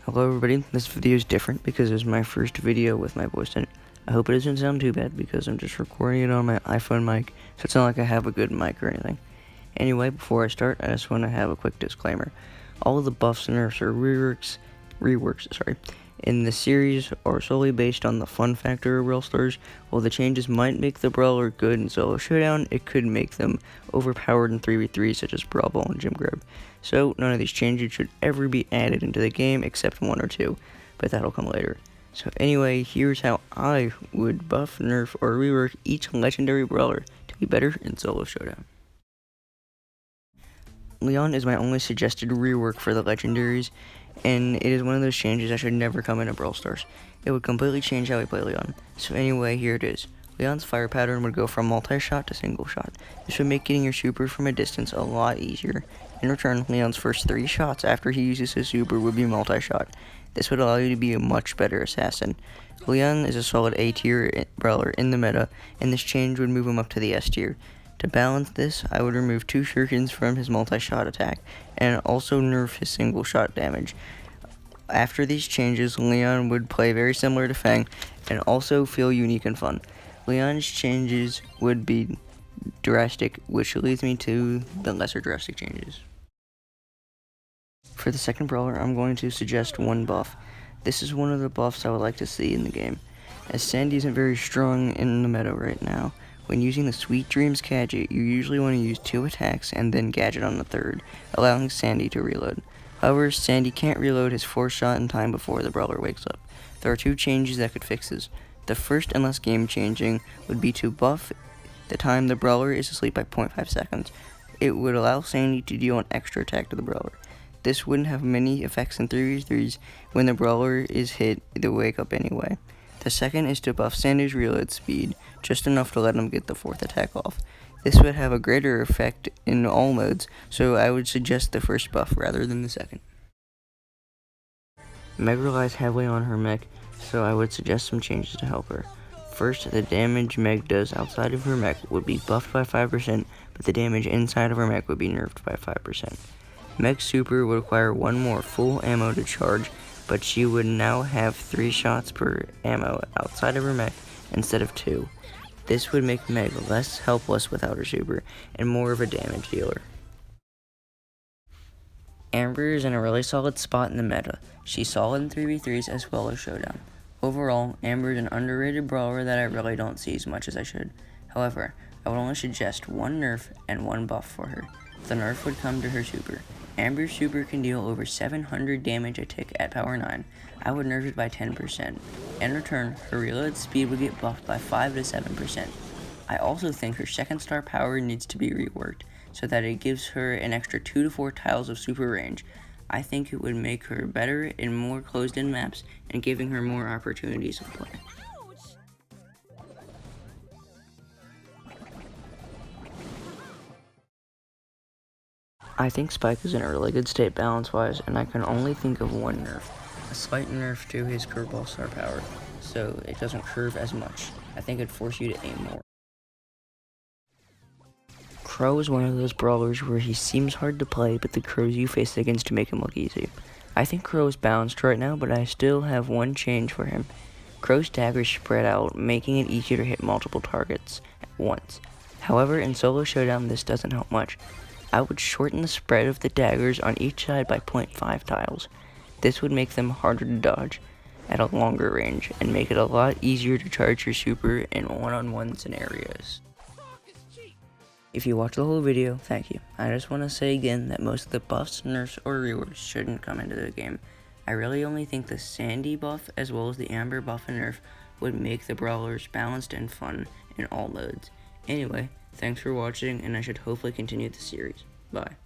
Hello everybody, this video is different because it's my first video with my voice in it. I hope it doesn't sound too bad because I'm just recording it on my iPhone mic, so it's not like I have a good mic or anything. Anyway, before I start, I just want to have a quick disclaimer. All of the buffs, nerfs, or reworks in the series are solely based on the fun factor of Brawl Stars. While the changes might make the brawler good in solo showdown, it could make them overpowered in 3v3 such as Brawl Ball and Gym Grab. So none of these changes should ever be added into the game except one or two, but that'll come later. So anyway, here's how I would buff, nerf, or rework each legendary brawler to be better in solo showdown. Leon is my only suggested rework for the legendaries, and it is one of those changes that should never come into Brawl Stars. It would completely change how we play Leon. So anyway, here it is. Leon's fire pattern would go from multi-shot to single shot. This would make getting your super from a distance a lot easier. In return, Leon's first 3 shots after he uses his super would be multi-shot. This would allow you to be a much better assassin. Leon is a solid A tier brawler in the meta, and this change would move him up to the S tier. To balance this, I would remove 2 shurikens from his multi-shot attack, and also nerf his single shot damage. After these changes, Leon would play very similar to Fang, and also feel unique and fun. Leon's changes would be drastic, which leads me to the lesser drastic changes. For the second brawler, I'm going to suggest one buff. This is one of the buffs I would like to see in the game, as Sandy isn't very strong in the meta right now. When using the Sweet Dreams gadget, you usually want to use 2 attacks and then gadget on the 3rd, allowing Sandy to reload. However, Sandy can't reload his 4th shot in time before the brawler wakes up. There are 2 changes that could fix this. The first and less game changing would be to buff the time the brawler is asleep by 0.5 seconds. It would allow Sandy to deal an extra attack to the brawler. This wouldn't have many effects in 3v3s when the brawler is hit to wake up anyway. The second is to buff Sandy's reload speed, just enough to let him get the 4th attack off. This would have a greater effect in all modes, so I would suggest the first buff rather than the second. Meg relies heavily on her mech, so I would suggest some changes to help her. First, the damage Meg does outside of her mech would be buffed by 5%, but the damage inside of her mech would be nerfed by 5%. Meg's super would require 1 more full ammo to charge, but she would now have 3 shots per ammo outside of her mech instead of 2. This would make Meg less helpless without her super, and more of a damage dealer. Amber is in a really solid spot in the meta. She's solid in 3v3s as well as showdown. Overall, Amber is an underrated brawler that I really don't see as much as I should. However, I would only suggest 1 nerf and 1 buff for her. The nerf would come to her super. Amber's super can deal over 700 damage a tick at power 9. I would nerf it by 10%. In return, her reload speed would get buffed by 5 to 7%. I also think her second star power needs to be reworked, so that it gives her an extra 2 to 4 tiles of super range. I think it would make her better in more closed-in maps and giving her more opportunities of play. I think Spike is in a really good state balance-wise, and I can only think of 1 nerf. A slight nerf to his curveball star power, so it doesn't curve as much. I think it'd force you to aim more. Crow is one of those brawlers where he seems hard to play, but the crows you face against make him look easy. I think Crow is balanced right now, but I still have 1 change for him. Crow's daggers spread out, making it easier to hit multiple targets at once. However, in solo showdown, this doesn't help much. I would shorten the spread of the daggers on each side by 0.5 tiles. This would make them harder to dodge at a longer range and make it a lot easier to charge your super in one-on-one scenarios. If you watched the whole video, thank you. I just want to say again that most of the buffs, nerfs, or rewards shouldn't come into the game. I really only think the Sandy buff as well as the Amber buff and nerf would make the brawlers balanced and fun in all modes. Anyway, thanks for watching, and I should hopefully continue the series. Bye.